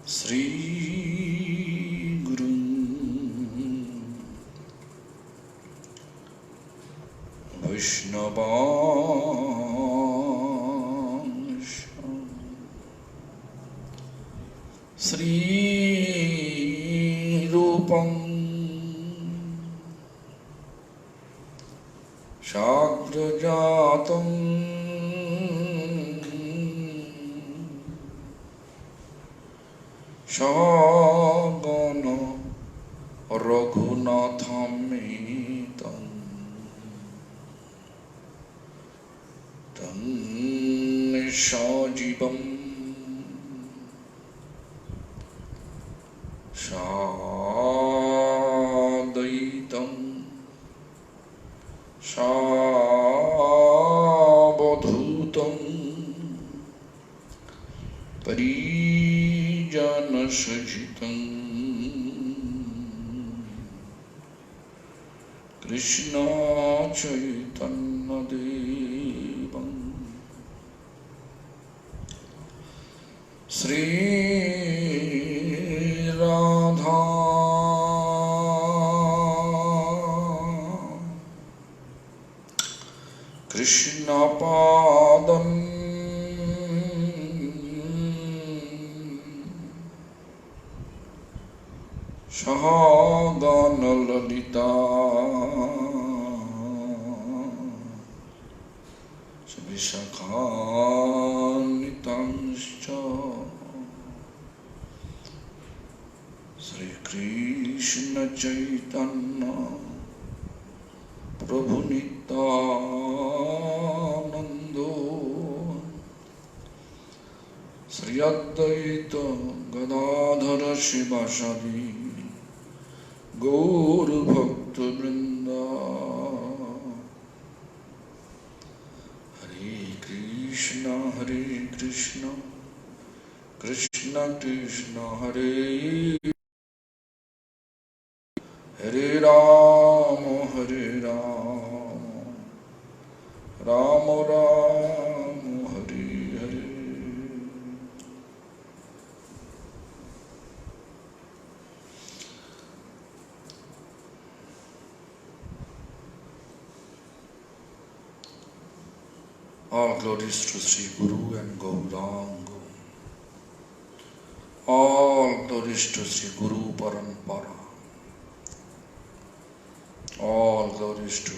Sri Guru Vaishnavansha Sri Rupam Shagrajatam Shagana Raghunathamitam Tam Nishajivam Shadaitam Shabadhutam Parijana Sajitam Krishna Chaitanya Devam Sri Radha Krishna Padam Shahagana Lalita Vishakhanitanscha Sri Krishna Chaitanya Prabhu Nityanando Sri Advaita Gadadhara Shivasadi Gaur Bhakta Vrinda Hare Krishna Krishna Krishna Hare Hare Rama Rama Rama Hare Hare. All glories to Sri Guru and Gauranga. All glories to Sri Guru Parampara. All glories to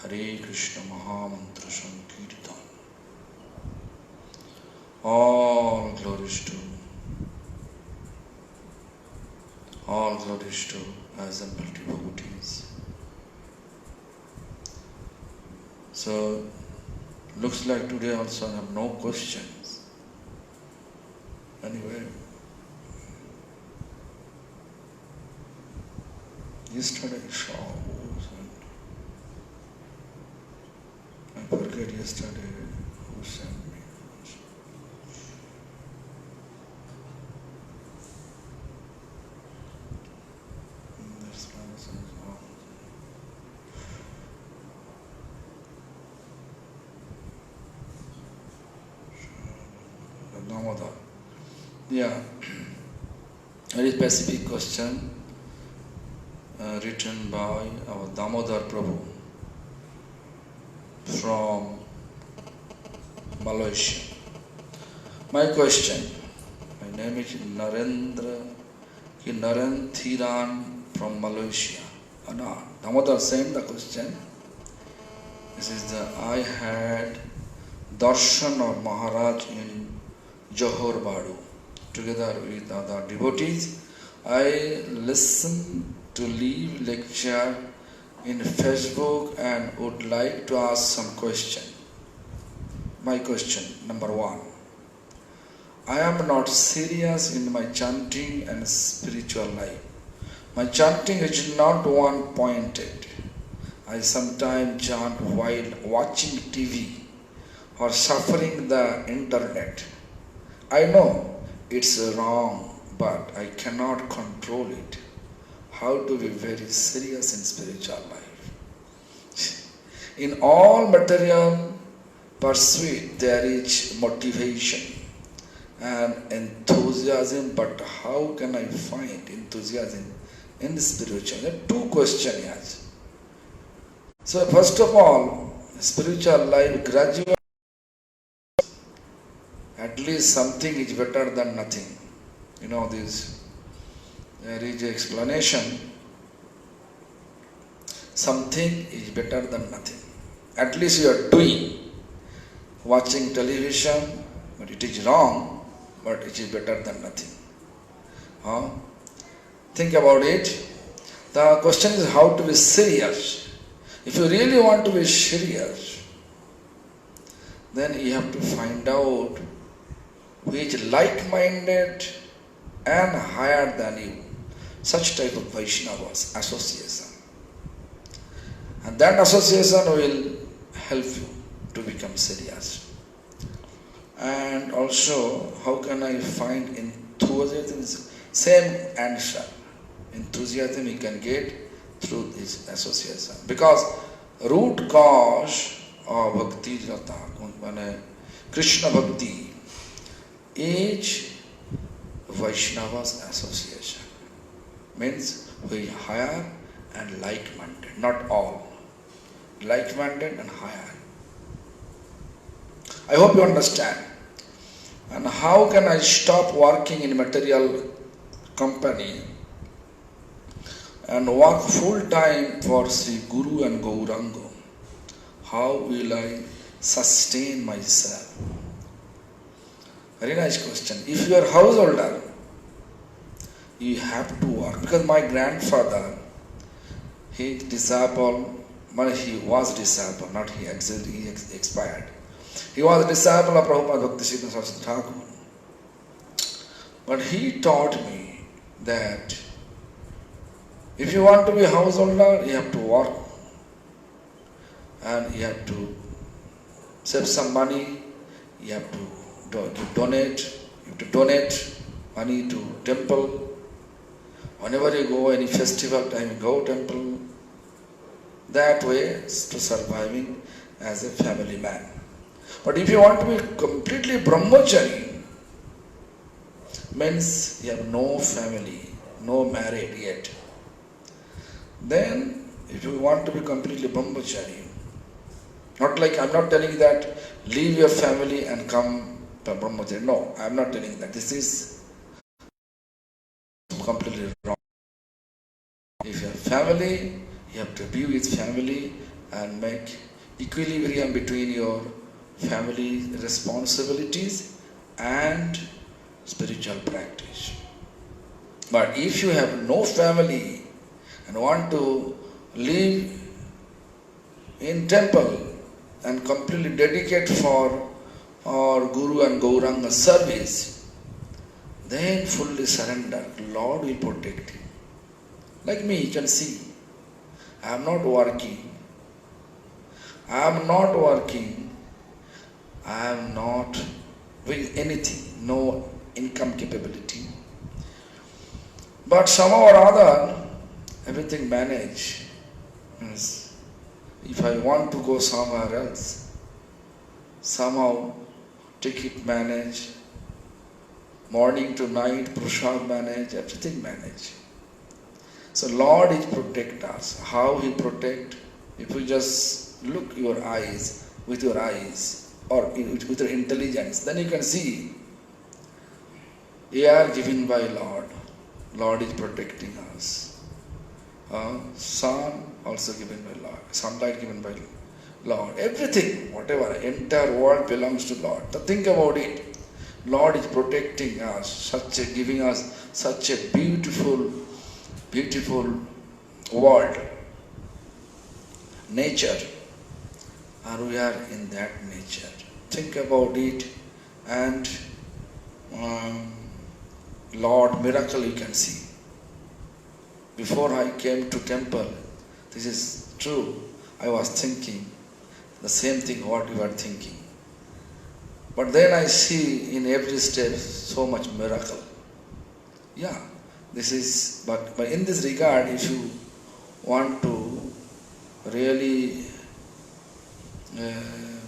Hare Krishna Mahamantra Sankirtan. All glories to assembled devotees. So, looks like today also I have no questions. Anyway, yesterday I saw, I forget yesterday who sent me. Yeah, very specific question written by our Damodar Prabhu from Malaysia. My question, my name is Narendran from Malaysia. Damodar sent the question. This is I had darshan of Maharaj in Johor Bahru. Together with other devotees, I listened to leave lecture in Facebook and would like to ask some question. My question, number 1. I am not serious in my chanting and spiritual life. My chanting is not one-pointed. I sometimes chant while watching TV or surfing the internet. I know it's wrong, but I cannot control it. How to be very serious in spiritual life? In all material pursuit there is motivation. and enthusiasm, but how can I find enthusiasm in the spiritual? There are two questions he has. So first of all, spiritual life gradually, at least something is better than nothing. You know this, there is an explanation, something is better than nothing. At least you are doing, watching television, but it is wrong, but it is better than nothing. Huh? Think about it. The question is how to be serious. If you really want to be serious, then you have to find out who is like-minded and higher than you. Such type of Vaishnavas, association. And that association will help you to become serious. And also, how can I find enthusiasm? Same answer. Enthusiasm you can get through this association. Because root cause of bhakti jata, Krishna bhakti, is Vaishnava's association. Means we higher and like-minded, not all. Like-minded and higher. I hope you understand. And how can I stop working in material company and work full time for Sri Guru and Gauranga? How will I sustain myself? Very nice question. If you are householder, you have to work. Because my grandfather, he was disciple, not he expired. He was a disciple of Prabhupada Bhaktisiddhanta Saraswati Thakur. But he taught me that if you want to be a householder, you have to work and you have to save some money, you have to donate money to temple. Whenever you go, any festival time, you go temple. That way is to surviving as a family man. But if you want to be completely brahmachari, means you have no family, no married yet. Then, if you want to be completely brahmachari, not like, I'm not telling you that leave your family and come to brahmachari. No, I'm not telling that. This is completely wrong. If you have family, you have to be with family and make equilibrium between your family responsibilities and spiritual practice. But if you have no family and want to live in temple and completely dedicate for our Guru and Gauranga service, then fully surrender. Lord will protect you. Like me, you can see, I am not working. I am not doing anything, no income capability. But somehow or other, everything managed. Yes. If I want to go somewhere else, somehow ticket manage, morning to night, prasad manage, everything manage. So Lord is protect us. How He protect? If you just look your eyes, with your eyes, or with your intelligence, then you can see, air given by Lord. Lord is protecting us. Sun also given by Lord. Sunlight given by Lord. Everything, whatever, entire world belongs to Lord. So think about it. Lord is protecting us, giving us such a beautiful world, nature, and we are in that nature. Think about it, and Lord, miracle you can see. Before I came to temple, this is true, I was thinking the same thing what you are thinking. But then I see in every step so much miracle. Yeah, this is, but in this regard, if you want to really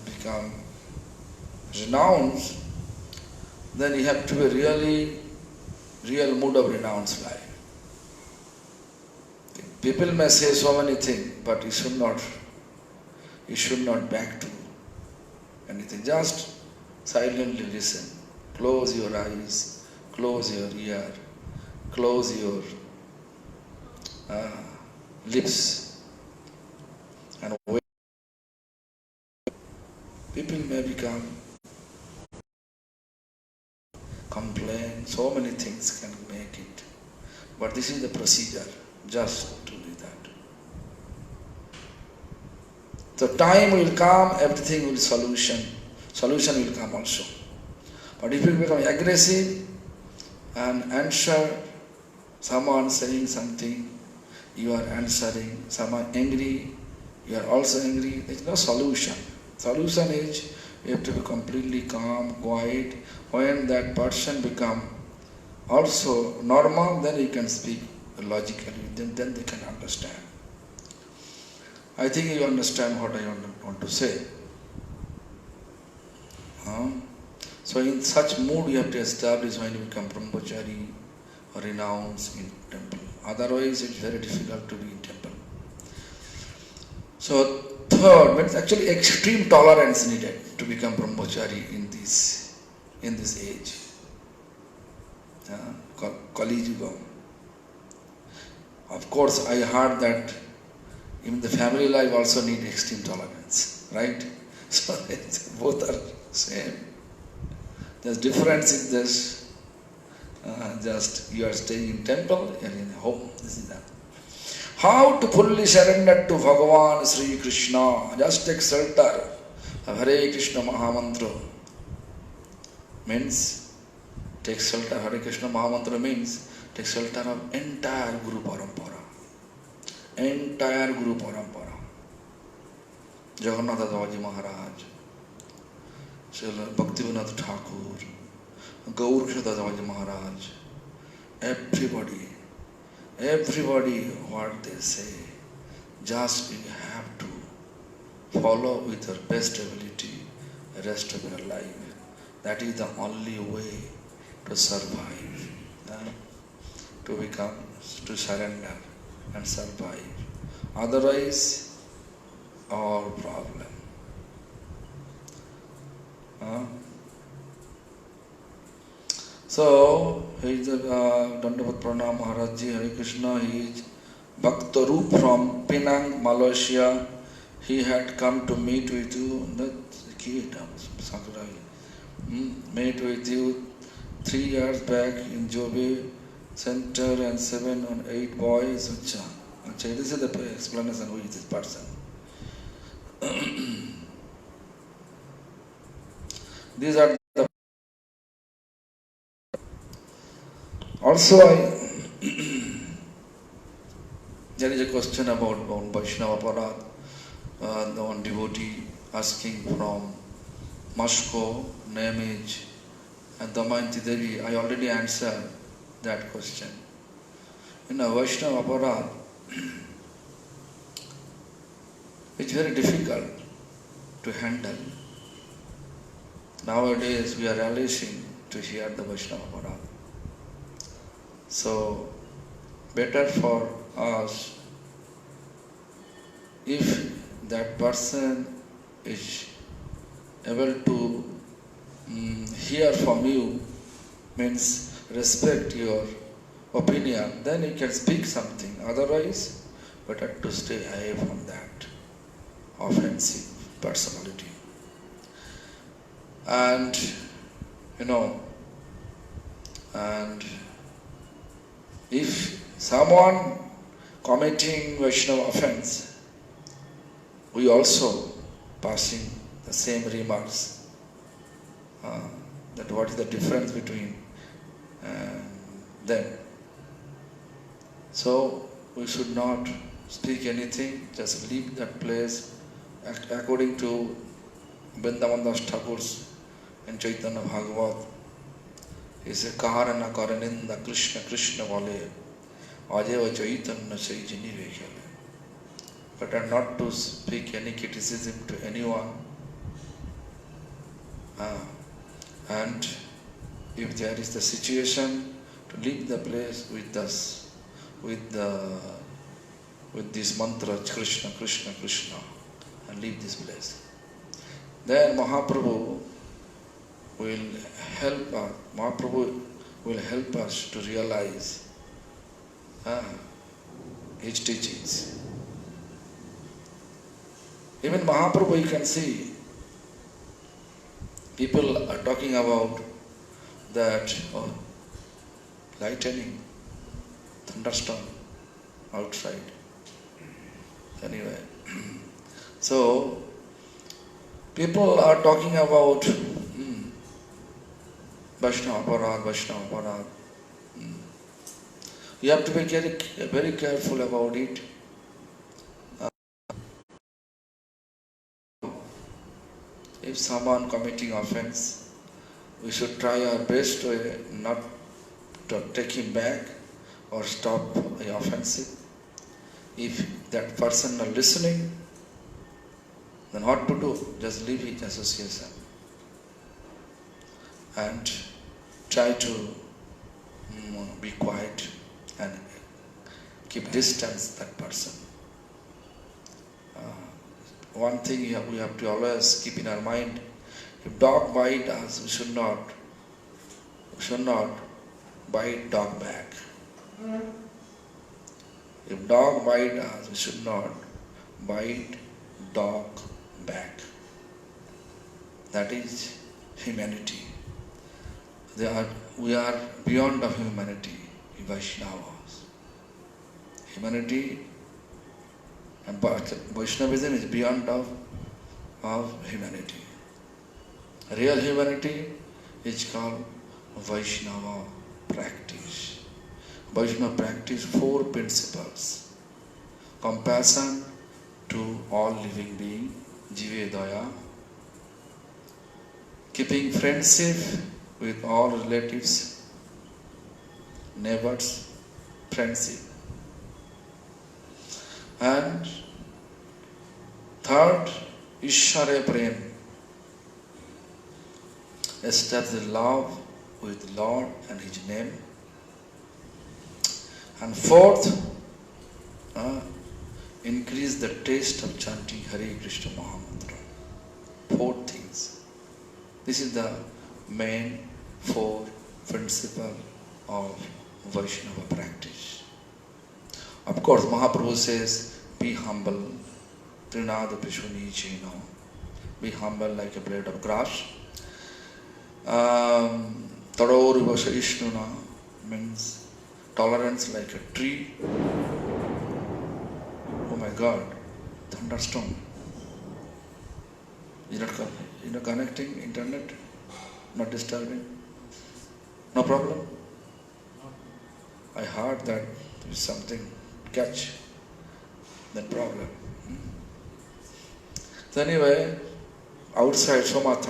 become renowned, then you have to be real mood of renounced life. People may say so many things, but you should not back to anything. Just silently listen. Close your eyes, close your ear, close your lips, and wait. People may become complain, so many things can make it. But this is the procedure, just to do that. So time will come, everything will solution will come also. But if you become aggressive and answer someone saying something, you are answering, someone angry, you are also angry, there is no solution. Solution is you have to be completely calm, quiet. When that person become also normal, then you can speak logically, then they can understand. I think you understand what I want to say. So in such mood you have to establish when you become brahmachari or renounce in temple. Otherwise it's very difficult to be in temple. So third, means actually extreme tolerance needed to become brahmachari in this age. Kali Yuga. Of course, I heard that even the family life also need extreme tolerance, right? So both are same. The difference is this. Just you are staying in temple, you are in home. This is that. How to fully surrender to Bhagavan Sri Krishna? Just take shelter of Hare Krishna Mahamantra. Means take shelter. Hare Krishna Mahamantra means take shelter of entire Guru Parampara. Entire Guru Parampara. Jagannath Davaji Maharaj, Srila Bhaktivinoda Thakur, Gaur Krishna Davaji Maharaj, everybody, what they say, just you have to follow with your best ability the rest of your life. That is the only way to survive, to surrender and survive. Otherwise, all problem. So, he is Dandavat Pranam Maharaj Ji, Hare Krishna. He is Bhaktarup from Penang, Malaysia. He had come to meet with you. Meet with you 3 years back in Jobe Center and 7 or 8 boys. This is the explanation who is this person. These are the also there is a question about Vaishnava Parad. The one devotee asking from Moscow, name is Damayanti Devi. I already answered that question. In a Vaishnava Parad, it's very difficult to handle. Nowadays we are relishing to hear the Vaishnava Parad. So, better for us if that person is able to hear from you, means respect your opinion, then you can speak something. Otherwise, better to stay away from that offensive personality. And if someone committing Vaishnava offense, we also passing the same remarks, that what is the difference between them. So we should not speak anything, just leave that place according to Vrindavan Das Thakur's in Chaitanya Bhagavat. He said, Kahara na karaninda Krishna Krishna vale Ajeva Chaitanya Saijini Vekhale. Better not to speak any criticism to anyone. And if there is the situation to leave the place with us, with this mantra Krishna, Krishna, Krishna, and leave this place, then Mahaprabhu will help us. Mahaprabhu will help us to realize his teachings. Even Mahaprabhu, you can see, people are talking about that, lightning, thunderstorm outside. Anyway, so people are talking about Vaishnava Aparad, Vaishnava Aparad. You have to be very careful about it. If someone committing offense, we should try our best to not to take him back or stop the offensive. If that person not listening, then what to do? Just leave his association and try to be quiet and keep distance that person. One thing we have to always keep in our mind: if dog bite us, we should not bite dog back. If dog bite us, we should not bite dog back. That is humanity. We are beyond of humanity, Vaishnavas. Humanity and Vaishnavism is beyond of humanity. Real humanity is called Vaishnava practice. Vaishnava practice 4 principles. Compassion to all living beings, Jive Daya. Keeping friendship with all relatives, neighbors, friendship. And third, Ishvara Prem. Establish love with Lord and His name. And fourth, increase the taste of chanting Hare Krishna Mahamantra. 4 things. This is the main 4 principles of Vaishnava practice. Of course, Mahaprabhu says, be humble, Trinada Pishuni Chino. Be humble like a blade of grass. Tador Vasa Ishnuna means tolerance like a tree. Oh my God, thunderstorm. You're not connecting internet? Not disturbing? No problem? I heard that there is something catch that problem. So anyway, outside so much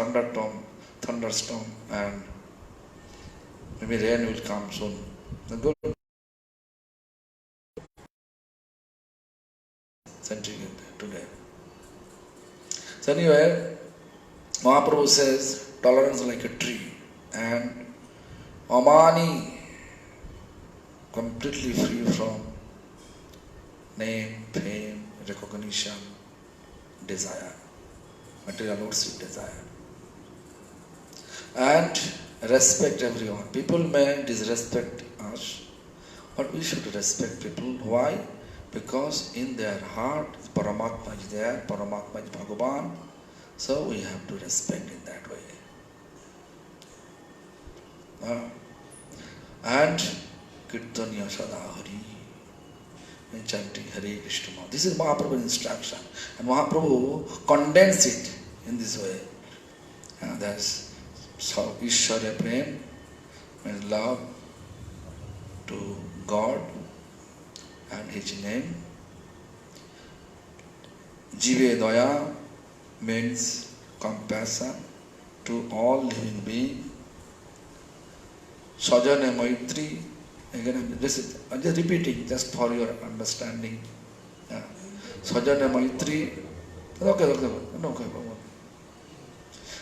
thunderstorm, and maybe rain will come soon. Good. Centigrade today. So anyway, Mahaprabhu says tolerance like a tree, and Amani completely free from name, fame, recognition, desire, material worship desire. And respect everyone. People may disrespect us, but we should respect people. Why? Because in their heart, Paramatma is there, Paramatma is Bhagavan, so we have to respect in that way. And Kirtanya Sadahari, and chanting Hare Krishna. This is Mahaprabhu's instruction. And Mahaprabhu condensed it in this way. And that's Ishvara Prem means love to God and His name. Jive Daya means compassion to all living beings. Sajana Maitri, again I'm just repeating just for your understanding. Sajana Maitri, okay.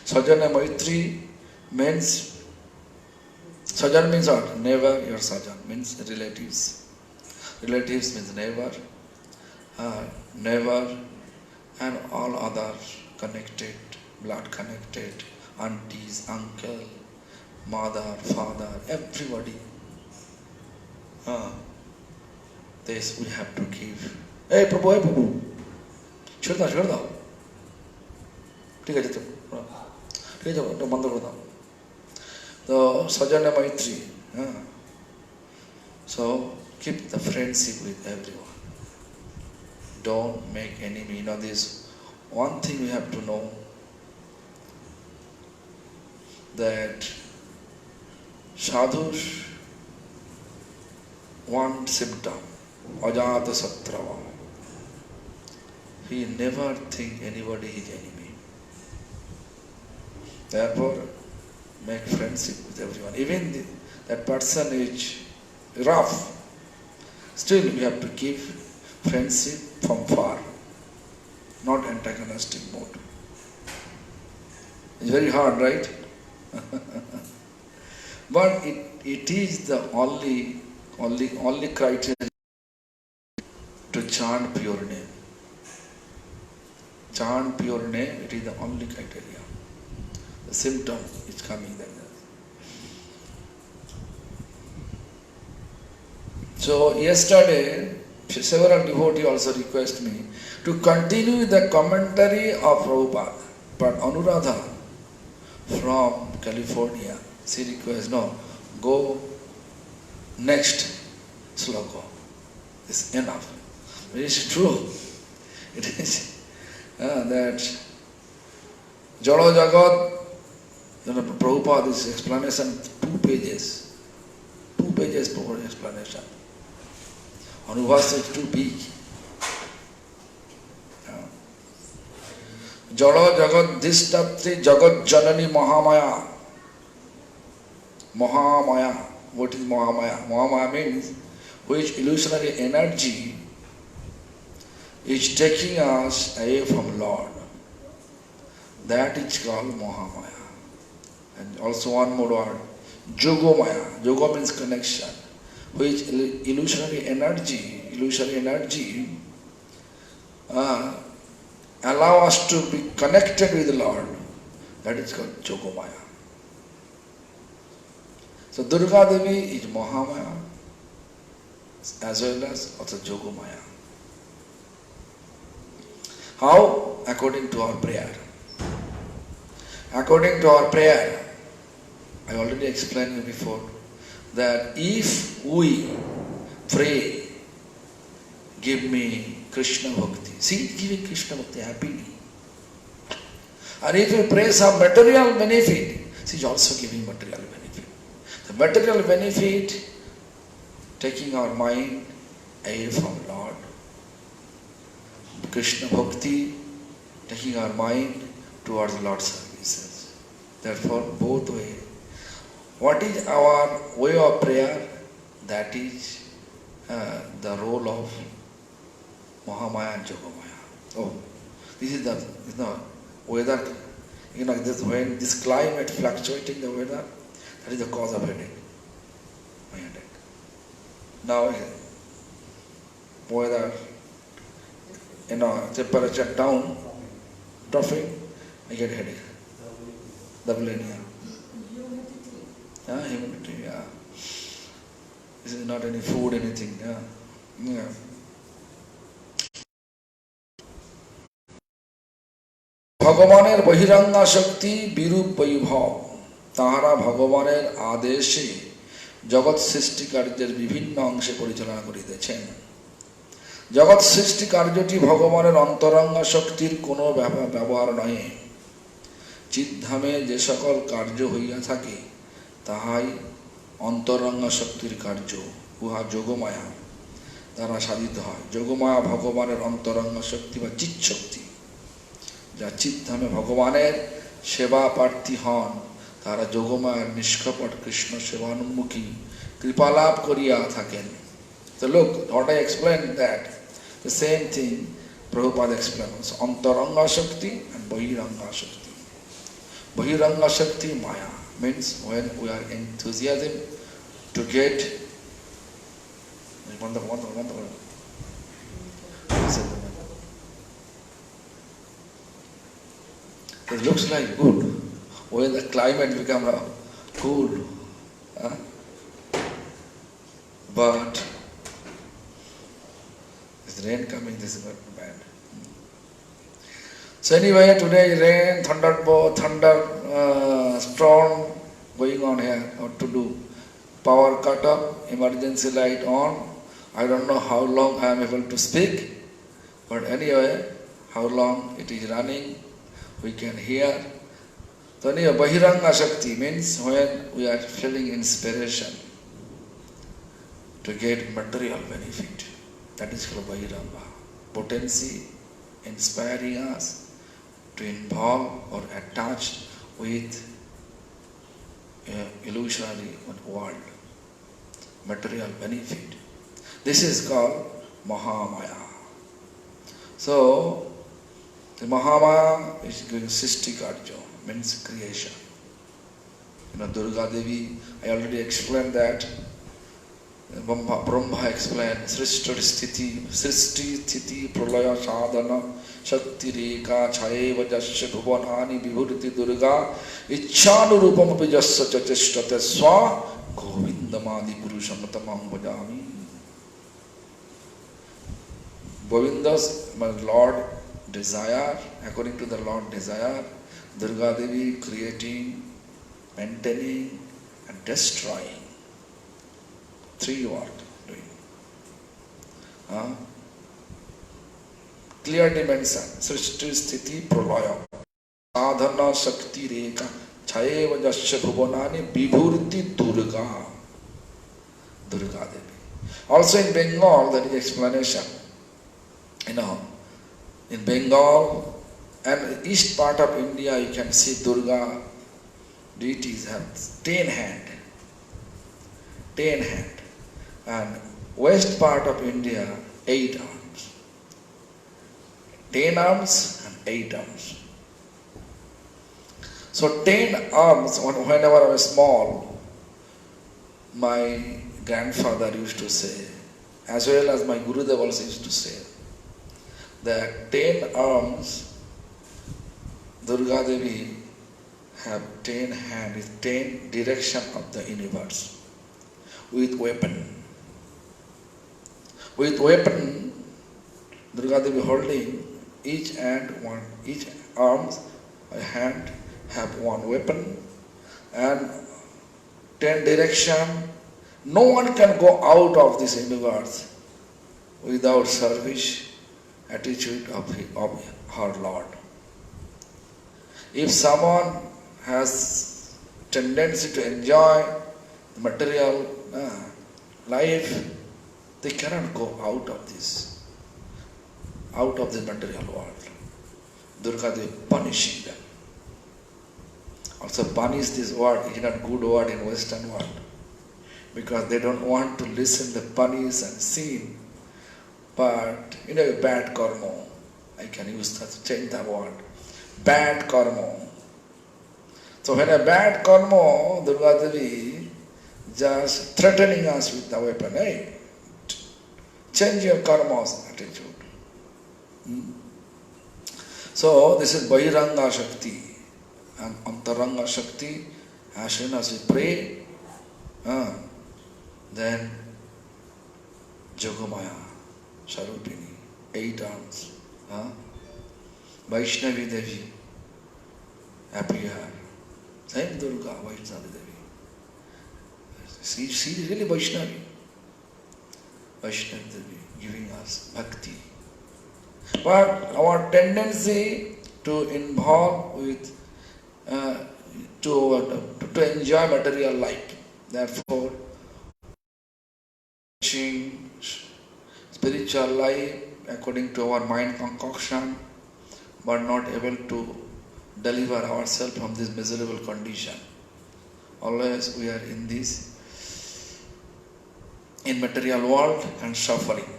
Sajana Maitri means Sajan means what? Neighbor, your sajan means relatives. Relatives means neighbor, neighbor and all other connected, blood connected, aunties, uncle, mother, father, everybody. This we have to give. Hey Prabhu, छोड़ दाओ ठीक है तो बंद कर दाओ तो सजन मैत्री so keep the friendship with everyone, don't make enemy. This one thing we have to know, that sadhus one symptom, ajata satrava. He never think anybody is enemy. Therefore, make friendship with everyone. Even that person is rough, still we have to keep friendship from far, not antagonistic mode. It's very hard, right? But it is the only criteria to chant pure name. Chant pure name, it is the only criteria. The symptom is coming like that. So yesterday, several devotees also request me to continue the commentary of Prabhupada. But Anuradha from California, she requests, no, go next sloka. It's enough. It is true. It is that Jalo Jagat, Prabhupada's explanation, 2 pages. 2 pages for explanation. Anubhasa is too big. Jalo Jagat Dhishtapti Jagat Janani Mahamaya. Mahamaya. What is Mahamaya? Mahamaya means which illusionary energy is taking us away from Lord. That is called Mahamaya. And also one more word, Jogomaya. Jogo means connection. Which illusionary energy allow us to be connected with the Lord. That is called Jogomaya. So Durga Devi is Mahamaya as well as also Jogomaya. How? According to our prayer. According to our prayer, I already explained you before, that if we pray, give me Krishna Bhakti. See, giving Krishna Bhakti happily. And if we pray some material benefit, she is also giving material benefit. The material benefit, taking our mind away from Lord. Krishna Bhakti, taking our mind towards Lord's services. Therefore, both ways. What is our way of prayer? That is the role of Mahamaya and Jogomaya. Oh, this is the weather. When this climate fluctuating the weather, that is the cause of headache. My headache. Now, weather, temperature down, dropping, I get headache. Double hernia. Humidity, yeah. This is not any food, anything, yeah. ভগবানের বহিরঙ্গা শক্তি বিরূপ বৈভব, তাহারা ভগবানের আদেশে জগৎ সৃষ্টি কার্যের বিভিন্ন অংশে পরিচালনা করিতেছেন। জগৎ সৃষ্টি কার্যটি ভগবানের অন্তরঙ্গা শক্তির কোনো ব্যবহার নয়। চিদ্ধামে যে সকল কার্য হইয়া থাকে তাহাই অন্তরঙ্গা শক্তির কার্য, উহা যোগমায়া দ্বারা সাধিত হয়। যোগমায়া ভগবানের অন্তরঙ্গা শক্তি বা চিৎ শক্তি, যা চিদ্ধামে ভগবানের সেবা প্রার্থী হন, তারা যোগমায়ার নিষ্কপট কৃষ্ণ সেবানুমুখী কৃপালাভ করিয়া থাকেন। So look, what I explained that, the same thing Prabhupada explains, Antaranga Shakti and Bahiranga Shakti. Bahiranga Shakti, Maya. means when we are enthusiasm to get. It looks like good when the climate becomes cool, but is rain coming? This is not bad. So anyway, today rain, storm going on here. What to do? Power cut off, emergency light on. I don't know how long I am able to speak, but anyway, how long it is running, we can hear. So anyway, Bahiranga Shakti means when we are feeling inspiration to get material benefit. That is called Bahiranga. Potency inspiring us to involve or attach with illusory world, material benefit. This is called Mahamaya. So, the Mahamaya is going Sistikarjo, means creation. Durga Devi, I already explained that. Brahma explained Srishti Sthiti Pralaya Sadhana Shakti Reka Chayeva Jasya Bhuvanani Vibhuriti Durga Ichchanu Rupam Apijasya Chachishtate Swa Govindamadi Purushamattamam Bhajami. Govinda's my Lord desire, according to the Lord desire, Durga Devi creating, maintaining and destroying. Three work doing. Clearly mentioned. Srishti Sthiti Pralaya Sadhana Shakti Reka Chayeva Jasya Bhuvanani Vibhuriti Durga. Durga Devi. Also in Bengal there is explanation. In Bengal and east part of India you can see Durga deities have 10 hands. 10 hands. And west part of India, 8 arms. 10 arms and 8 arms. So 10 arms, whenever I was small, my grandfather used to say, as well as my Gurudev also used to say, that 10 arms, Durga Devi have 10 hands, 10 direction of the universe, with weapon. With weapon, Durga Devi holding each arms, a hand have one weapon, and 10 direction. No one can go out of this universe without service attitude of her Lord. If someone has tendency to enjoy material life, they cannot go out of this, out of the material world. Durga Devi punishing them. Also punish this word is not good word in Western world, because they don't want to listen the punish and sin. But bad karma, I can use that, change the word. Bad karma. So when a bad karma, Durga Devi just threatening us with the weapon. Hey, change your karma's attitude. So this is Bahiranga Shakti and Antaranga Shakti. As soon as we pray, then Jogamaya, Sarupini, 8 arms. Vaishnavi Devi appear. Same Durga, Vaishnavi Devi. She is really Vaishnavi. Vaishnavi Devi giving us bhakti. But our tendency to involve with, to enjoy material life. Therefore, spiritual life according to our mind concoction, but not able to deliver ourselves from this miserable condition. Always we are in this, in material world and suffering.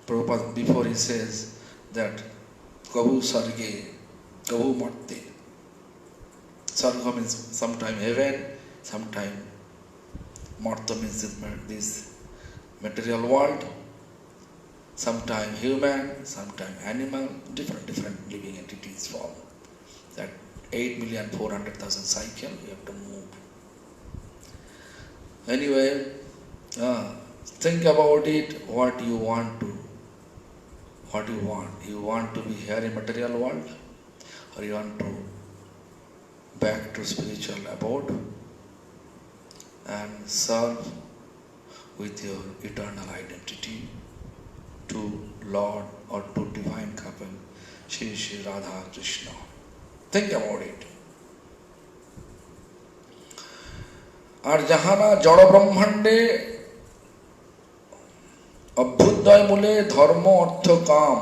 Prabhupada, before he says that Kahu Sarge, Kahu Matte, Sarga means sometime heaven, sometime Martha means this material world, sometime human, sometime animal, different living entities form. That 8,400,000 cycle you have to move. Anyway, think about it, what you want. You want to be here in material world, or you want to back to spiritual abode and serve with your eternal identity to Lord or to divine couple, Shri Shri Radha Krishna. Think about it. আর যাহারা জড় ব্রহ্মাণ্ডে অভ্যুদয় মূলে ধর্ম অর্থ কাম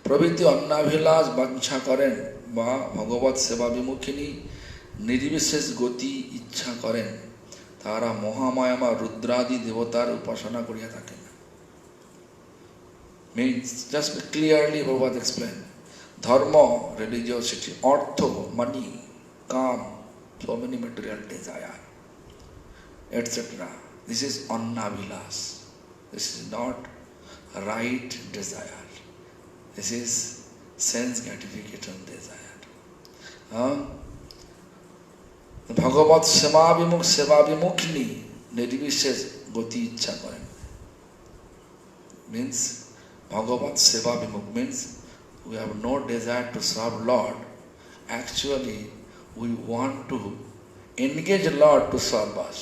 প্রভৃতি অন্নাভিলাষ বাঞ্ছা করেন বা ভগবৎ সেবা বিমুখিনী নির্বিশেষ গতি ইচ্ছা করেন, তারা মহামায়া বা রুদ্রাদি দেবতার উপাসনা করিয়া থাকেন। Means, just clearly Prabhupada explained, dharma, religiosity, artha, money, kam, so many material desire, etc. This is annavilas. This is not right desire. This is sense gratification desire. Bhagavat seva vimukni nirvishes goti ichha karen. Means Bhagavat seva vimukh means we have no desire to serve Lord. Actually, we want to engage Lord to serve us.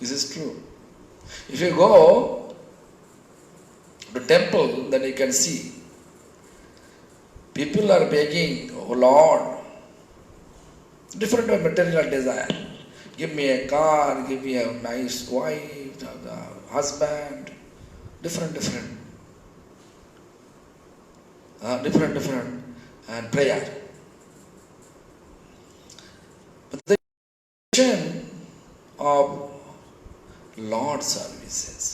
This is true. If you go to temple, then you can see people are begging, oh Lord, different material desire. Give me a car, give me a nice wife, husband, different and prayer. But the question of Lord services,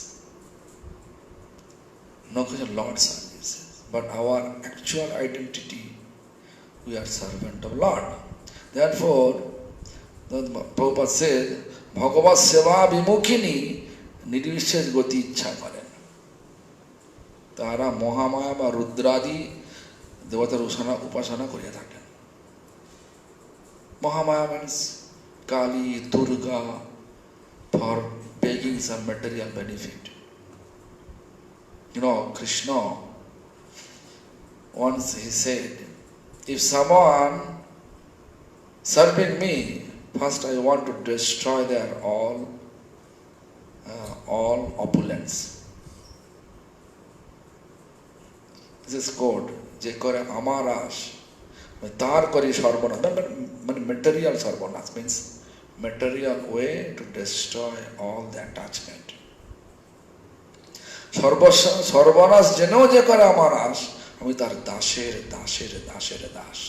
no question Lord services, but our actual identity, we are servant of Lord. Therefore, the Prabhupada said, Bhagavat seva vimukhini nirvishes goti ichha karen. তারা মহামায়া বা রুদ্রাদি দেবতার উপাসনা করিয়া থাকেন। Mahamaya means Kali, Durga, for begging some material benefit. You know, Krishna, once he said, if someone serving me, first I want to destroy their all opulence. This is called যে করে আমার আশ তার করি সর্বনাশ, মানে material সর্বনাশ means material way to destroy all the attachment. সর্বনাশ জেনেও যে করে আমার আশ, আমি তার দাসের Das.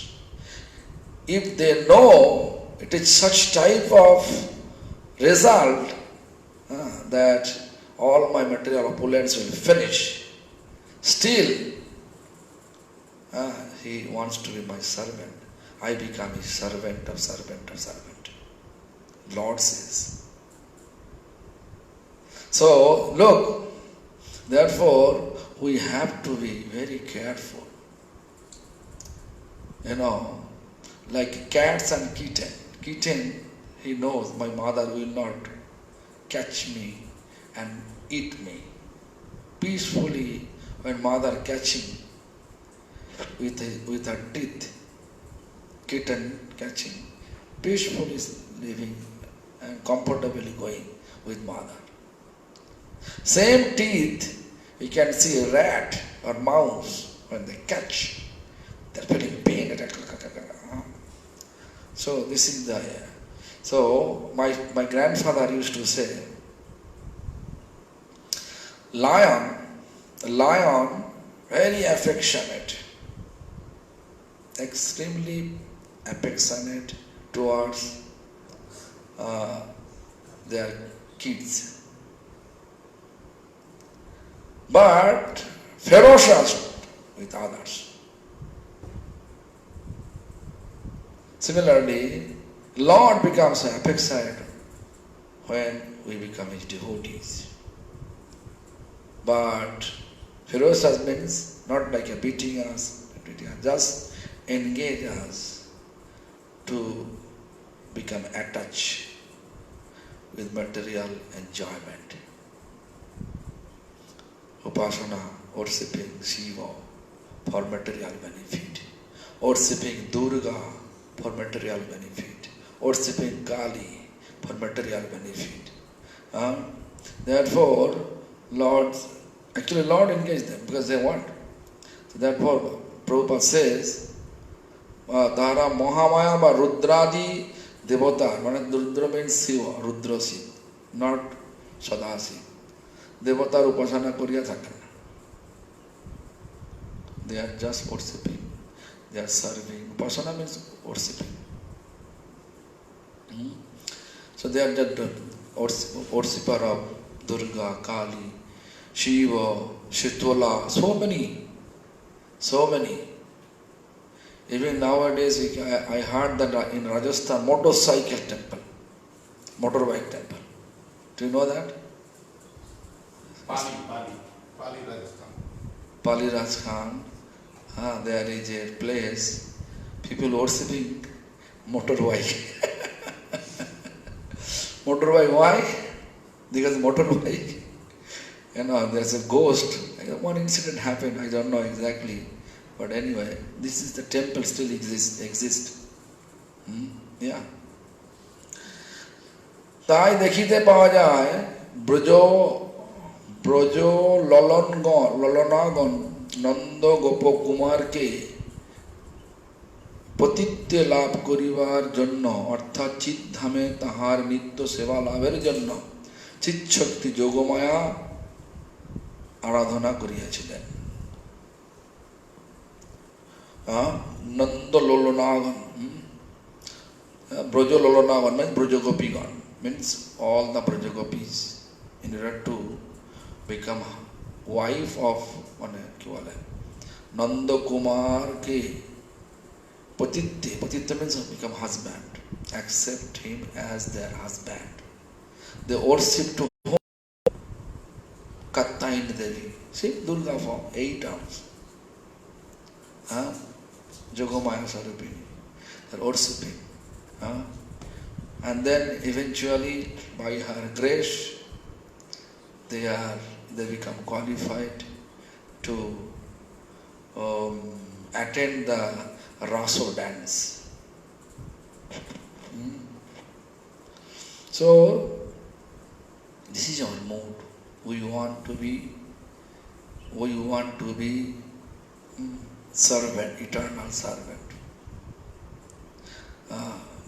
If they know it is such type of result that all my material opulence will finish, still he wants to be my servant. I become his servant of servant. Lord says. So, look, therefore, we have to be very careful. You know, like cats and kitten. Kitten, he knows my mother will not catch me and eat me. Peacefully, when mother catching with her teeth, kitten catching, peacefully living and comfortably going with mother. Same teeth, you can see a rat or mouse, when they catch, they're feeling pain. So this is the, so my grandfather used to say, lion, very affectionate, extremely affectionate towards their kids, but ferocious with others. Similarly, Lord becomes affected when we become His devotees. But ferocious means not like a beating us, just engage us to become attached with material enjoyment. Upasana, worshipping Shiva for material benefit, worshipping Durga for material benefit, worshipping Kali for material benefit. Therefore, Lord engaged them because they want. So therefore, Prabhupada says, Dara Mohamaya ba Rudradi Devata, Rudra means Shiva, Rudra Shiva, not Sadasi. Devatar upasana koriya থাকে না. They are just worshipping. They are serving. Upasana means worshipping. So they are just worshipper of Durga, Kali, Shiva, Shitwala, so many. Even nowadays, I heard that in Rajasthan, motorcycle temple, motorbike temple. Do you know that? Pali Rajasthan. Pali Rajasthan, there is a place, people worshipping motorbike. Motorbike, why? Because motorbike, there's a ghost. One incident happened, I don't know exactly. But anyway, this is the temple still exists. Yeah. তাই দেখিতে পাওয়া যায় ব্রজ ললনাগণ নন্দ গোপ কুমারকে পতিত্বে লাভ করিবার জন্য অর্থাৎ চিৎধামে তাহার নিত্য সেবা লাভের জন্য চিৎশক্তি যোগমায়া আরাধনা করিয়াছিলেন। Nanda Lolonagan, Braja Lolonagan means Braja Gopigan, means all the Braja Gopis in order to become wife of Nanda Kumar ke Patitta means become husband, accept him as their husband. They worship to whom? Kattaini Devi. See, Durga form, 8 arms. Jogamaya Sarupini, they're worshipping. And then eventually, by her grace, they become qualified to attend the Raso dance. So, this is our mood. We want to be servant, eternal servant.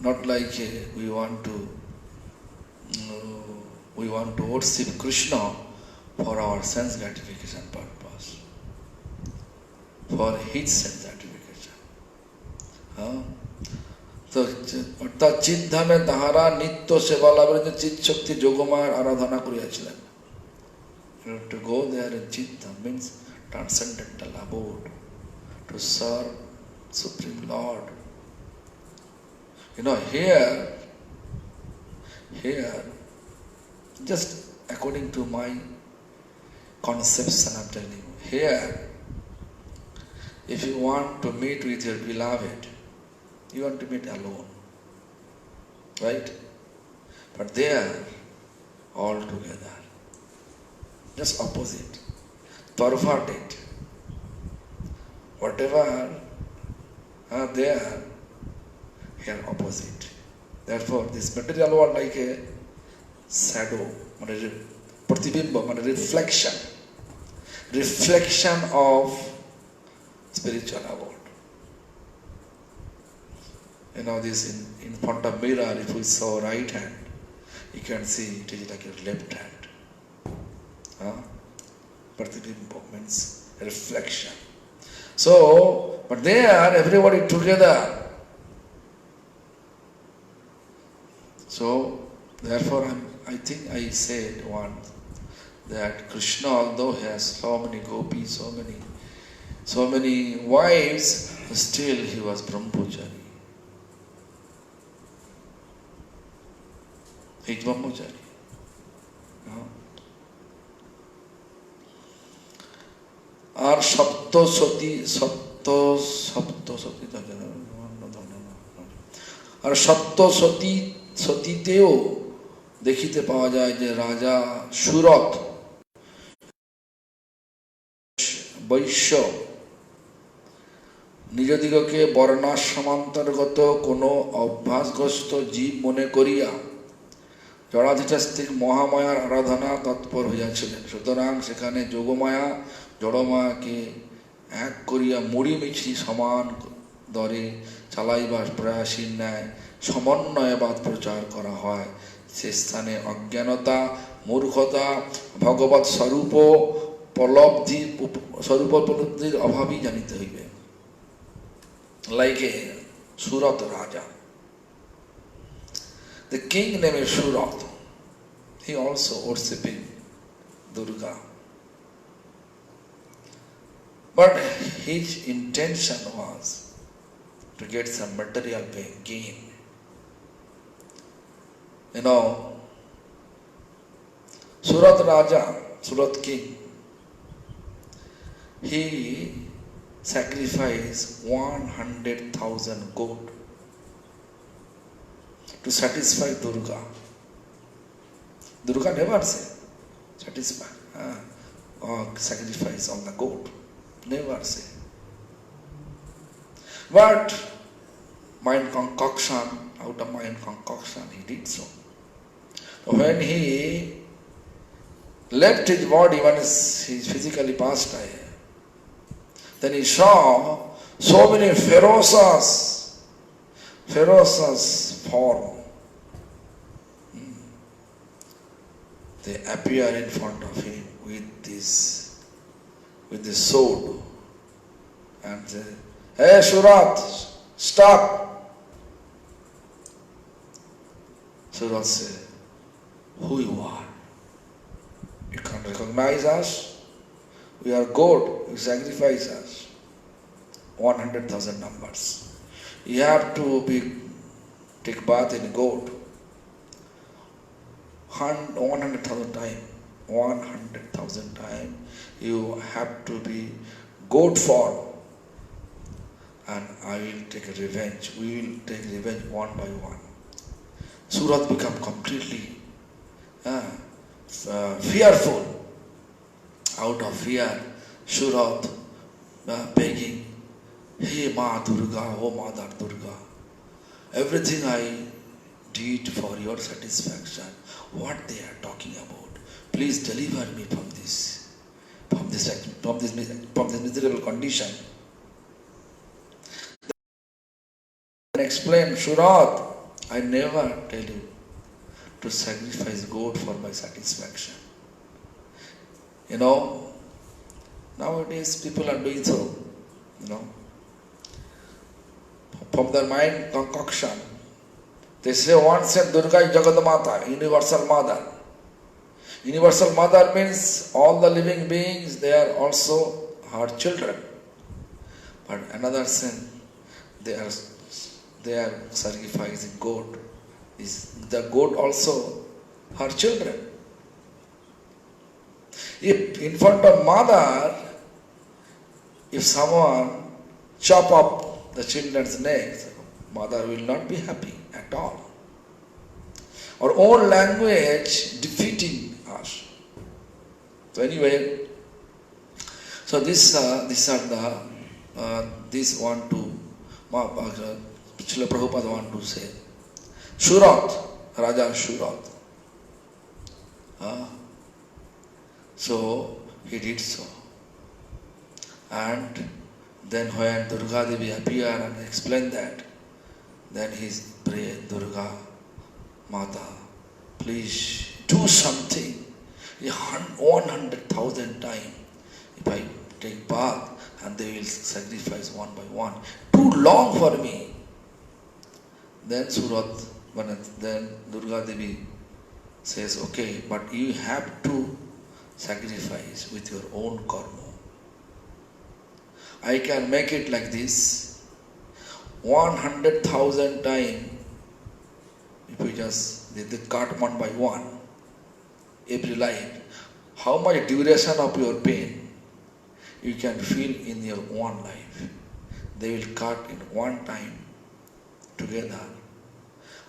Not like we want to worship Krishna for our sense gratification purpose, for his sense gratification. So, অর্থাৎ চিৎধামে তাহারা নিত্য সেবা লাভের জন্য চিৎ শক্তি যোগমায়ার আরাধনা করিয়াছিলেন. To go there in Chitta means transcendental abode, to serve Supreme Lord. Here, just according to my conception I'm telling you, here, if you want to meet with your beloved, you want to meet alone, right? But there, all together, just opposite, perverted. Whatever are there, here opposite. Therefore, this material world like a shadow, pratibimba, reflection of spiritual world. This in front of mirror, if we saw right hand, you can see it is like your left hand. Pratibimba means reflection. So, but there, everybody together. So, therefore, I think I said once that Krishna, although he has so many gopis, so many wives, still he was Brahmachari. He is brahmachari. আর সত্য সতীতেও দেখিতে পাওয়া যায় যে রাজা সুরত বৈশ্য নিজদিগকে বর্ণাশ্রমান্তর্গত কোনো অভ্যাসগ্রস্ত জীব মনে করিয়া জড়াধিষ্ঠিত মহামায়ার আরাধনা তৎপর হইয়াছিলেন। সুতরাং সেখানে যোগমায়া জড়মায়াকে এক করিয়া মুড়ি মিছি সমান দরে চালাইবার প্রয়াসীর ন্যায় সমন্বয়বাদ প্রচার করা হয়। সে স্থানে অজ্ঞানতা, মূর্খতা, ভগবৎ স্বরূপ উপলব্ধির অভাবই জানিতে হইবে। Like a Surat Raja. The king named Surat. He also worshipping Durga. But his intention was to get some material gain. You know, Surat Raja, Surat king, he sacrificed 100,000 goat to satisfy Durga. Durga never said satisfy or sacrifice on the goat. Never say. But mind concoction, out of mind concoction, he did so. When he left his body, when he physically passed away, then he saw so many ferocious form. They appear in front of him with this sword and say, "Hey Surat, stop!" Surat said, "Who you are? You can't recognize us? We are goat, you sacrifice us. 100,000 numbers. You have to take bath in goat. 100,000 times. 100,000 times. You have to be goat form. And I will take revenge. We will take revenge one by one." Surat become completely fearful. Out of fear, Surat begging, "Hey Ma Durga, oh Mother Durga, everything I did for your satisfaction, what they are talking about, please deliver me from this miserable condition." Then explain, "Surat, I never tell you to sacrifice goat for my satisfaction. You know, nowadays people are doing so, from their mind concoction. They say one said Durga is Jagadmata, universal mother. Universal mother means all the living beings, they are also her children. But another sense, they are sacrificing goat. Is the goat also her children? If in front of mother, if someone chop up the children's necks, mother will not be happy at all. Our own language defeating us. So anyway, so this one to Srila Prabhupada want to say. Surat, Raja Surat. So he did so. And then when Durga Devi appeared and explained that, then he prayed, "Durga Mata, please do something. 100,000 times. If I take bath and they will sacrifice one by one. Too long for me." Then then Durga Devi says, "Okay, but you have to sacrifice with your own karma. I can make it like this. 100,000 times if you just they cut one by one, every life, how much duration of your pain you can feel in your one life. They will cut in one time together,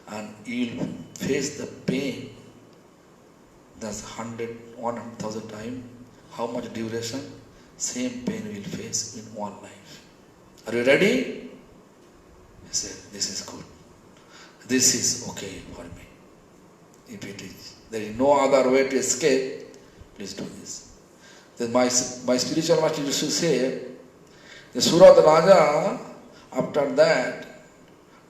and you will face the pain that's 100, 1,000 times. How much duration? Same pain we will face in one life. Are you ready? He said, this is good. This is okay for me. If it is, there is no other way to escape, please do this. Then my spiritual master used to say, the Surat Raja, after that,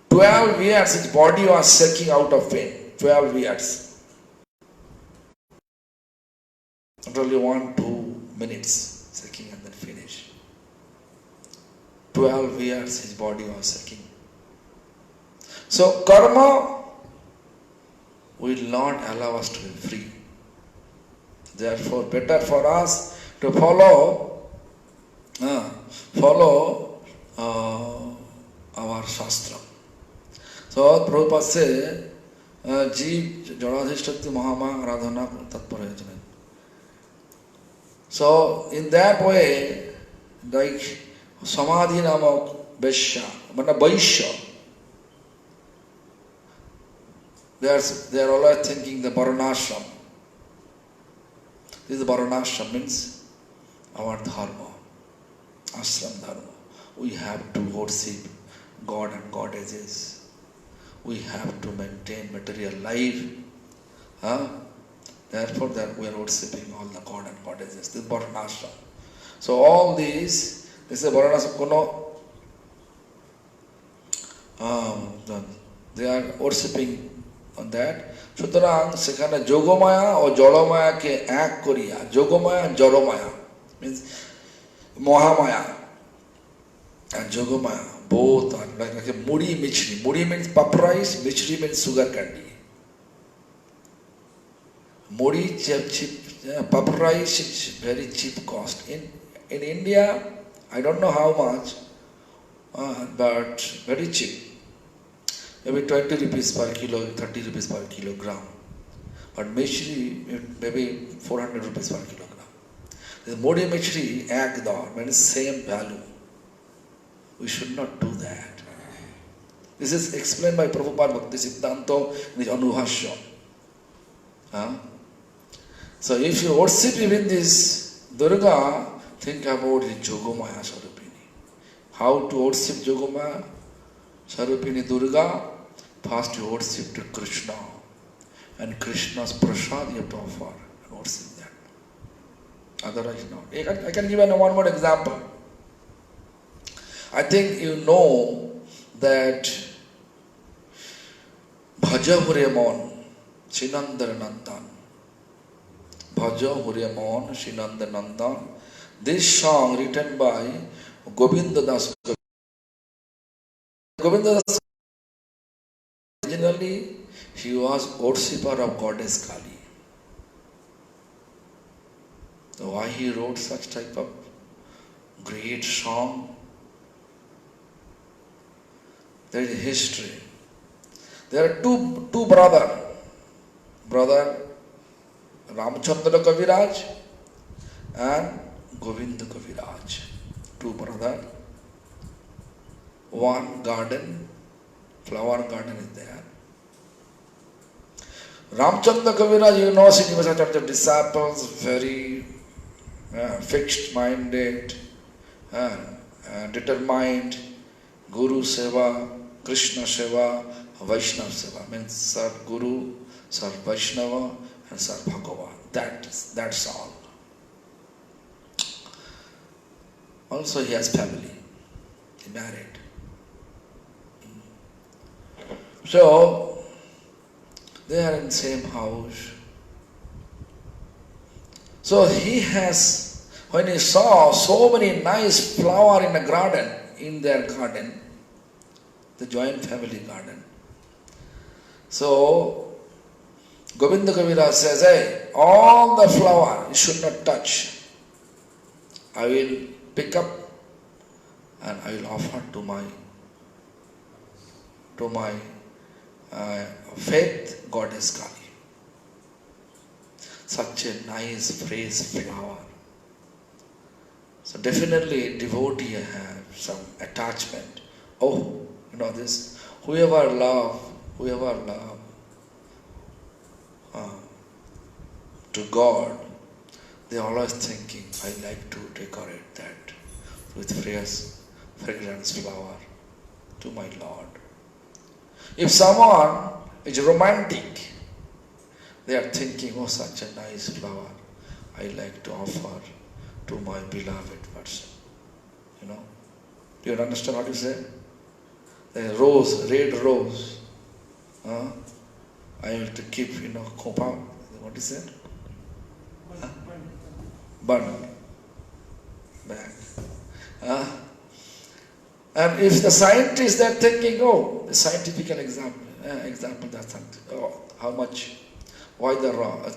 12 years his body was shaking out of pain. 12 years. Not only 1-2 minutes shaking and then finish. 12 years his body was shaking. So karma will not allow us to be free. Therefore, better for us to follow our Shastra. So Prabhupada says, Jeev Jaradhishtati Mahama Radhana Tatparayajana. So in that way, like Samadhi Namak Vaishya, Vaishya, they are always thinking the Varanashram. This is Varanashram, means our dharma, ashram dharma. We have to worship God and goddesses. We have to maintain material life. Therefore, we are worshipping all the God and goddesses. This is Varanashram. So all these, this is Varanashram. They are worshipping on that. Sutarang, sekhane Jogomaya or Jolomaya ke ek koriya. Jogomaya, Joromaya. Means Mohamaya and Jogomaya. Both are like a Muri Michri. Muri means puff rice, Michri means sugar candy. Muri cheap, puff rice is very cheap cost. In India, I don't know how much, but very cheap. Maybe 20 rupees per kilo, 30 rupees per kilogram. But Mishri, maybe 400 rupees per kilogram. The Modi Mishri, egg dar, means same value. We should not do that. This is explained by Prabhupada Bhakti Siddhanta in his Anubhashya. So if you worship even this Durga, think about the Jogomaya Sarupini. How to worship Jogomaya Sarupini Durga? First you worship to Krishna, and Krishna's prasad you have to offer and worship that. Otherwise not. I can give one more example. I think you know that Bhaja Huremon Shinandar Nandan. Bhaja Huremon Shinandar Nandan. This song written by Govinda Das. Govinda Das, originally he was worshipper of goddess Kali. So why he wrote such type of great song? There is a history. There are two brothers. Brother Ramchandra Kaviraj and Govinda Kaviraj. Two brothers. One garden, flower garden is there. Ramchandra Kaviraj, you know, Srinivasa Church disciples, very fixed-minded, determined, Guru Seva, Krishna Seva, Vaishnava Seva, means serve Guru, serve Vaishnava, and serve Bhagavan. That's all. Also he has family. He married. So, they are in the same house. So he has, when he saw so many nice flowers in the garden, in their garden, the joint family garden. So, Govinda Kaviraj says, hey, all the flower you should not touch. I will pick up and I will offer to my faith goddess Kali. Such a nice phrase, flower. So definitely devotee have some attachment. Oh, you know this, whoever love to God, they are always thinking, I like to decorate that with fragrance flower to my Lord. If someone is romantic, they are thinking, oh, such a nice flower, I like to offer to my beloved person. You know? Do you understand what you say? The rose, red rose. I will to keep, kopa. What is it? Bun. Back. And if the scientists are thinking, oh, the scientific example that's how much, why the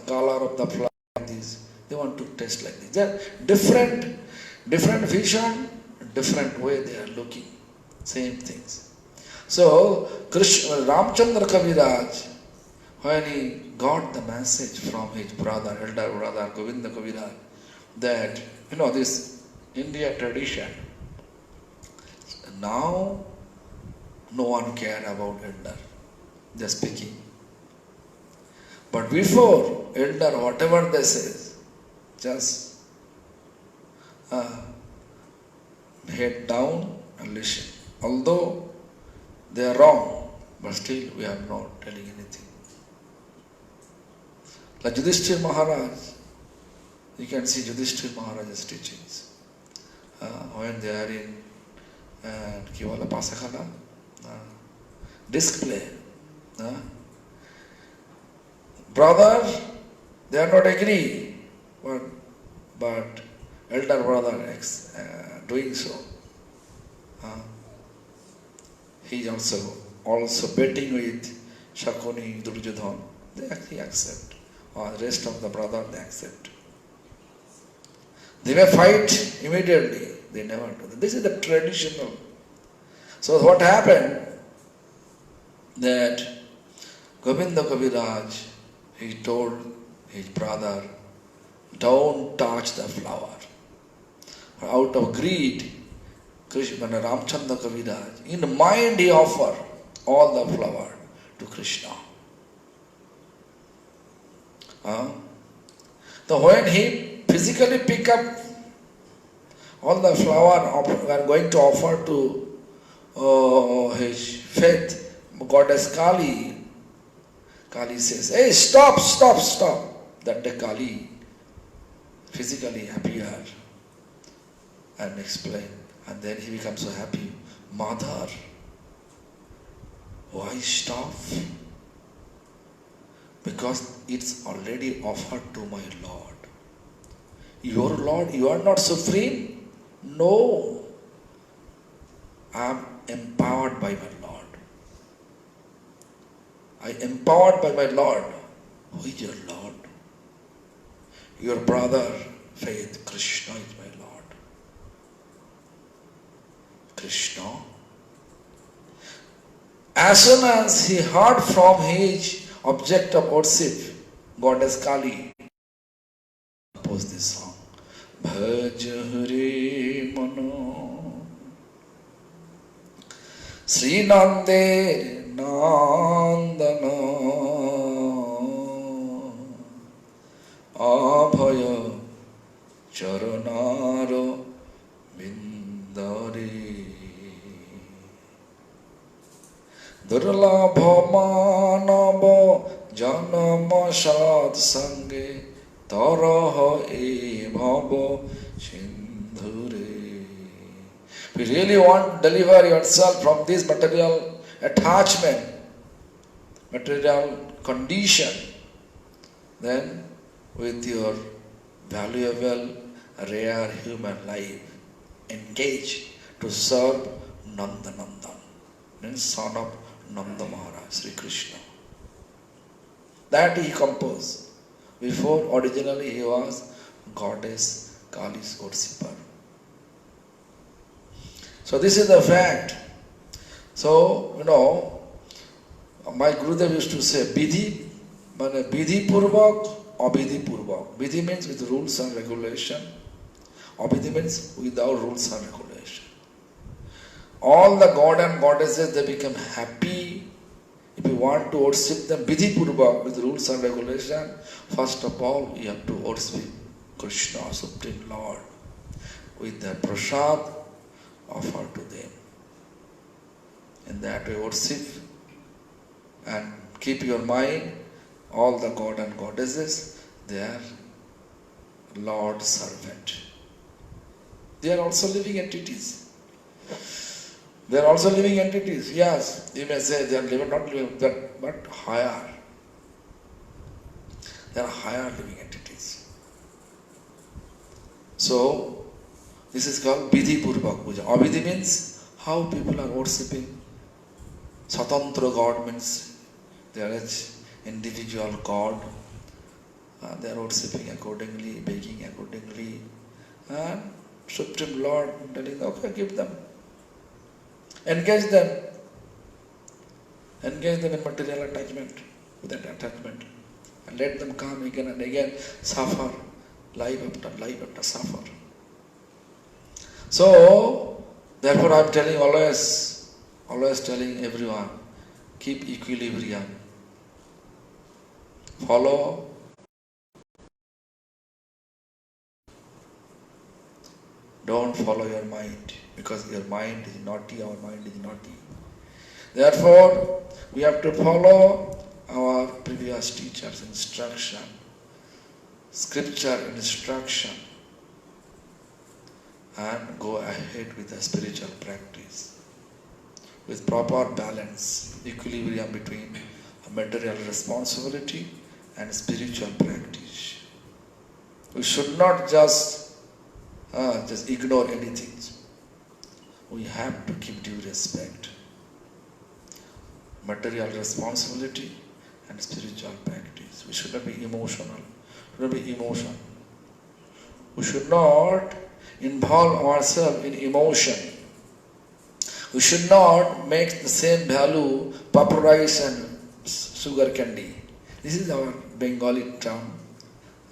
color of the flower like this, they want to test like this. They're different vision, different way they are looking, same things. So Ramchandra Kaviraj, when he got the message from his brother, elder brother Govinda Kaviraj, that this India tradition, now no one care about elder, they're speaking. But before, elder, whatever they say, just head down and listen. Although they are wrong, but still we are not telling anything. Like Yudhishthira Maharaj, you can see Yudhishthira Maharaj's teachings. When they are in Kivala Pasakhala, display. Brother, they are not agree, but elder brother doing so. He also betting with Shakuni, Duryodhana. They actually accept. Or the rest of the brother, they accept. They may fight immediately. They never do that. This is the traditional. So what happened? That Govinda Kaviraj, he told his brother, don't touch the flower. Out of greed, Krishna, Ramchandra Kaviraj, in mind he offered all the flower to Krishna. So when he physically pick up all the flower we are going to offer to his faith, goddess Kali, Kali says, hey, stop. That day Kali physically appeared and explained. And then he becomes so happy. Mother, why stop? Because it's already offered to my Lord. Your Lord, you are not supreme? No. I am empowered by my Lord. I am empowered by my Lord. Who is your Lord? Your brother, faith, Krishna is my Lord. Krishna. As soon as he heard from his object of worship, goddess Kali, composed this song. Bhaj Hare Mano Sri Nande Nandana Abhaya Charanaro Bindare Durlabha Manava Janama Sad Sange Taraha E Bhava Sindhure. If you really want to deliver yourself from this material attachment, material condition, then with your valuable, rare human life, engage to serve Nandanandan, means son of Nanda Maharaj, Sri Krishna. That he composed. Before, originally he was goddess Kali's worshipper. So this is the fact. So, My Gurudev used to say, Vidhi, Vidhi Purvak, Abhidhi Purvak. Vidhi means with rules and regulation. Abhidhi means without rules and regulation. All the god and goddesses, they become happy. If you want to worship them, Vidhi Purvak, with rules and regulation, first of all, you have to worship Krishna, Supreme Lord, with the prasad offered to them. In that way, worship and keep your mind, all the god and goddesses, they are Lord's servant. They are also living entities. They are also living entities. Yes, you may say they are living, not living, but higher. They are higher living entities. So, this is called Vidhi Purvak Puja. Abhidhi means how people are worshipping. Swatantra God means they are each individual God. They are worshipping accordingly, begging accordingly. And Supreme Lord telling, okay, give them. Engage them. Engage them in material attachment, with that attachment. And let them come again and again, suffer, life after suffer. So, therefore I am telling always telling everyone, keep equilibrium. Follow. Don't follow your mind, because your mind is naughty, our mind is naughty. Therefore, we have to follow our previous teacher's instruction, scripture instruction, and go ahead with the spiritual practice with proper balance, equilibrium between material responsibility and spiritual practice. We should not just ignore anything. We have to give due respect. Material responsibility and spiritual practice. We should not be emotional. We should not involve ourselves in emotion. We should not make the same value papa rice and sugar candy. This is our Bengali term.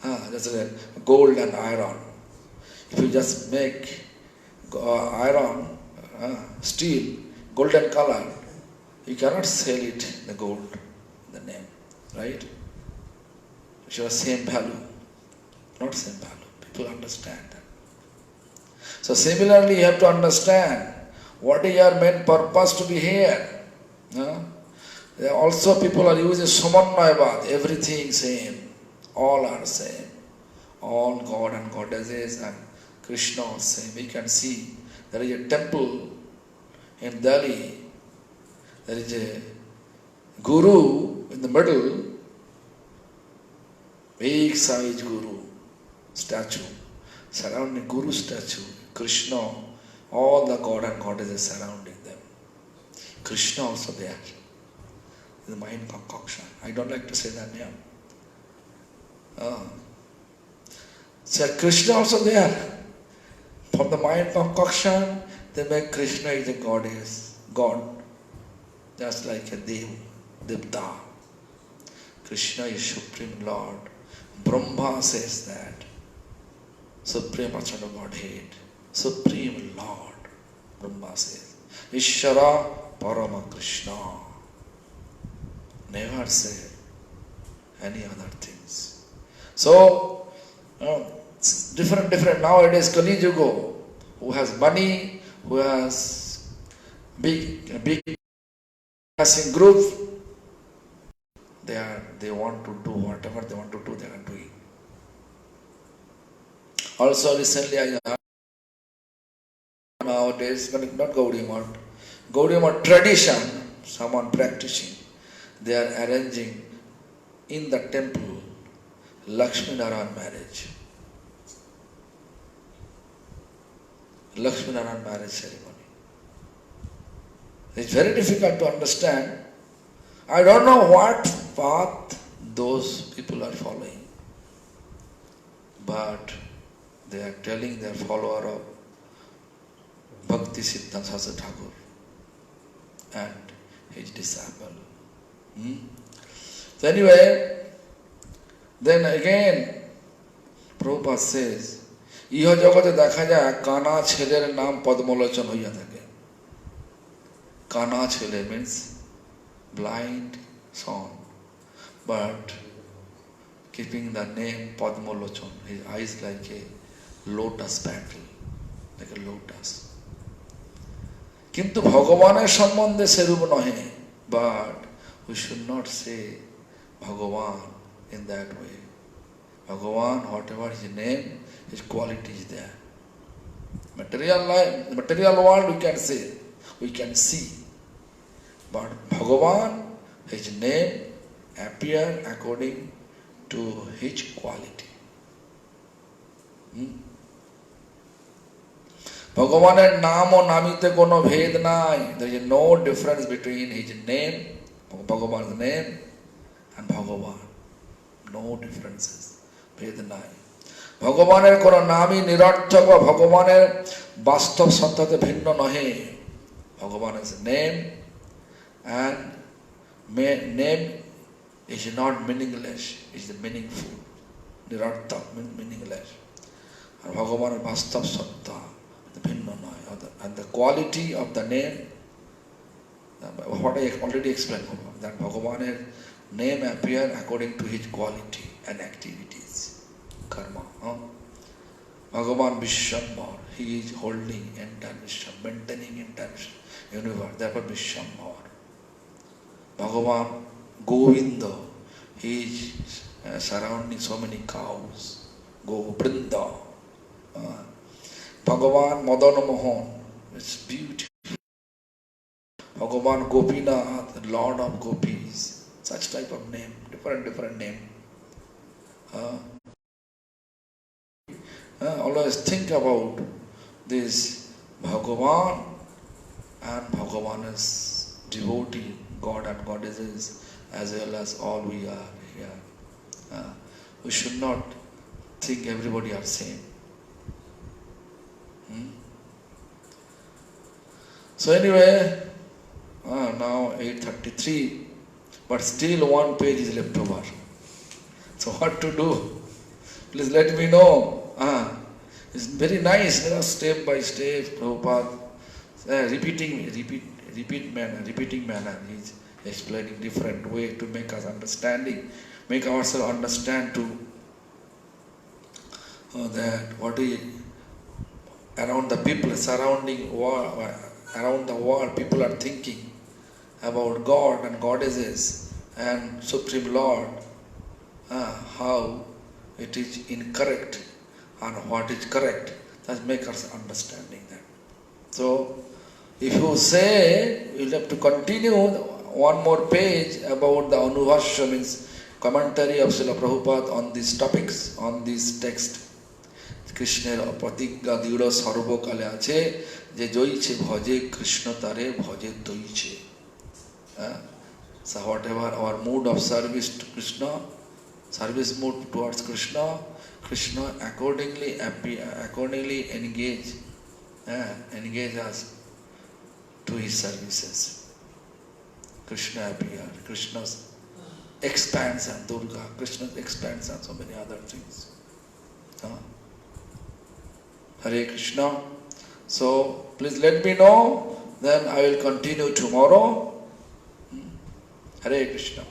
That's a gold and iron. If you just make iron, steel, golden color, you cannot sell it the gold, the name, right? It should have same value, not same value. People understand that. So similarly, you have to understand what is your main purpose to be here. Also people are using Samanvayavad, everything same, all are same. All God and goddesses and Krishna are same. We can see there is a temple in Delhi. There is a guru in the middle, big size guru statue, surrounding guru statue, Krishna, all the god and goddesses surrounding them. Krishna also there. The mind concoction. I don't like to say that name. So Krishna also there. From the mind concoction, they make Krishna is a goddess, God. Just like a Devta. Krishna is Supreme Lord. Brahma says that. Supreme Achana Godhead. Supreme Lord. Brahma says. Ishvara Parama Krishna. Never say any other things. So, different nowadays Kali Yuga, who has money, who has big passing group, they want to do whatever they want to do, they are doing. Also recently I heard nowadays, but not Gaudiya Math, Gaudiya Math tradition, someone practicing, they are arranging in the temple Lakshmi Narayan marriage. Lakshmi Narayan marriage ceremony. It's very difficult to understand. I don't know what path those people are following, but they are telling their follower of Bhakti Siddhanta Saraswati Thakur and his disciple. Hmm? So anyway, then again, Prabhupada says, ইহ জগতে দেখা যায় কানা ছেলের নাম পদ্মলোচন হইয়া থাকে। কানা ছেলে means blind son, but keeping the name Padmalochon, his eyes like a lotus petal, like a lotus. কিন্তু ভগবানের সম্বন্ধে সেরূপ নহে, but we should not say Bhagavan in that way. Bhagavan, whatever his name, his quality is there. Material life, material world we can say, we can see, but Bhagavan, his name appear according to his quality. ভগবানের নাম ও নামিতে কোনো ভেদ নাই. There is no difference between his name, Bhagavan's name, and Bhagavan. No differences. ভেদ নাই. ভগবানের কোনো নামই নিরর্থক বা ভগবানের বাস্তব সত্তাতে ভিন্ন নহে. Bhagavan's name and name is not meaningless, is meaningful. Nirarthak means meaningless. And ভগবানের বাস্তব সত্তা ভিন্ন নয়. And the quality of the name, what I already explained, that ভগবানের name appear according to his quality and activities, karma. Bhagavan Vishwambhar, he is holding entire Vishwam, maintaining entire universe, therefore Vishwambhar. Bhagavan Govinda, he is surrounding so many cows, Govrinda. Bhagavan Madan Mohan, it's beautiful. Bhagavan Gopinath, Lord of Gopis, such type of name, different name. Always think about this Bhagavan and Bhagavan's devotee, God and goddesses, as well as all we are here. We should not think everybody are same. So anyway, now 8:33, but still one page is left over. So what to do? Please let me know. It's very nice, step by step, Prabhupada, repeating manner. He's explaining different way to make us make ourselves understand to that what is around the people surrounding around the world, people are thinking about God and goddesses and Supreme Lord, how it is incorrect and what is correct. That makes us understanding that. So if you say, you'll have to continue one more page about the Anubhashya, means commentary of Srila Prabhupada on these topics, on this text. কৃষ্ণের প্রতিজ্ঞা দৃঢ় সর্বকালে আছে, যে জয়ছে ভজে কৃষ্ণ তারে ভজে দইছে. So whatever our mood of service to Krishna, service mood towards Krishna, Krishna accordingly engage us to his services. Krishna appear, Krishna's expansion, Durga, Krishna's expansion, so many other things. Hare Krishna. So please let me know, then I will continue tomorrow. Hare Krishna.